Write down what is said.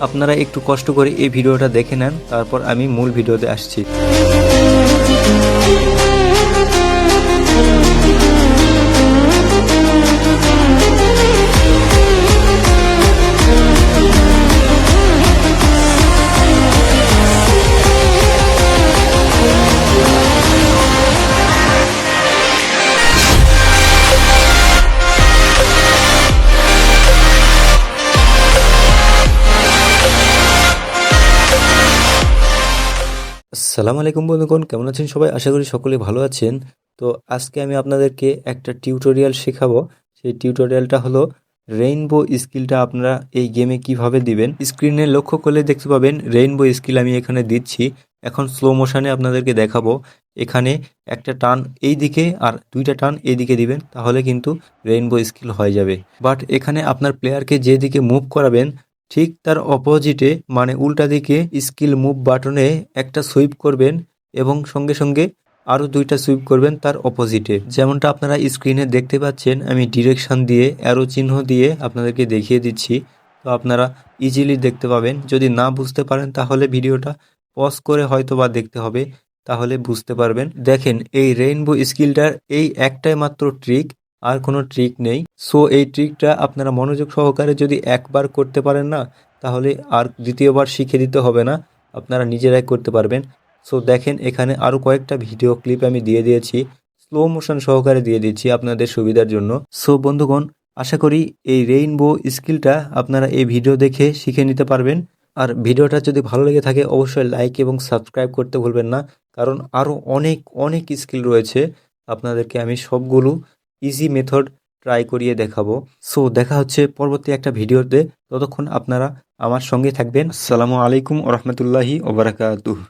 আপনারা একটু কষ্ট করে এই ভিডিওটা দেখে নেন, তারপর আমি মূল ভিডিওতে আসছি। আসসালামু আলাইকুম বন্ধুগণ, কেমন আছেন সবাই? আশা করি সকলে ভালো আছেন। তো আজকে আমি আপনাদেরকে একটা টিউটোরিয়াল শেখাবো। সেই টিউটোরিয়ালটা হলো রেইনবো স্কিলটা আপনারা এই গেমে কিভাবে দিবেন। স্ক্রিনে লক্ষ্য করলে দেখতে পাবেন রেইনবো স্কিল আমি এখানে দিচ্ছি। এখন স্লো মোশনে আপনাদেরকে দেখাবো। এখানে একটা টান এই দিকে আর দুইটা টান এইদিকে দিবেন, তাহলে কিন্তু রেইনবো স্কিল হয়ে যাবে। বাট এখানে আপনার প্লেয়ারকে যেদিকে মুভ করাবেন ঠিক তার অপোজিটে মানে উল্টা দিকে স্কিল মুভ বাটনে একটা সুইপ করবেন এবং সঙ্গে সঙ্গে আরও দুইটা সুইপ করবেন তার অপোজিটে। যেমনটা আপনারা স্ক্রিনে দেখতে পাচ্ছেন, আমি ডিরেকশন দিয়ে অ্যারো চিহ্ন দিয়ে আপনাদেরকে দেখিয়ে দিচ্ছি। তো আপনারা ইজিলি দেখতে পাবেন। যদি না বুঝতে পারেন তাহলে ভিডিওটা পজ করে হয়তো বা দেখতে হবে, তাহলে বুঝতে পারবেন। দেখেন এই রেইনবো স্কিলটার এই একটাই মাত্র ট্রিক, আর কোনো ট্রিক নেই। সো এই ট্রিকটা আপনারা মনোযোগ সহকারে যদি একবার করতে পারেন না, তাহলে আর দ্বিতীয়বার শিখে দিতে হবে না, আপনারা নিজেরাই করতে পারবেন। সো দেখেন এখানে আরও কয়েকটা ভিডিও ক্লিপ আমি দিয়ে দিয়েছি, স্লো মোশন সহকারে দিয়ে দিচ্ছি আপনাদের সুবিধার জন্য। সো বন্ধুগণ, আশা করি এই রেইনবো স্কিলটা আপনারা এই ভিডিও দেখে শিখে নিতে পারবেন। আর ভিডিওটা যদি ভালো লেগে থাকে অবশ্যই লাইক এবং সাবস্ক্রাইব করতে ভুলবেন না, কারণ আরও অনেক অনেক স্কিল রয়েছে। আপনাদেরকে আমি সবগুলো ইজি মেথড ট্রাই করিয়ে দেখাবো। সো দেখা হচ্ছে পরবর্তী একটা ভিডিওতে। ততক্ষণ আপনারা আমার সঙ্গে থাকবেন। আসসালামু আলাইকুম ওয়া রাহমাতুল্লাহি ওয়া বারাকাতুহু।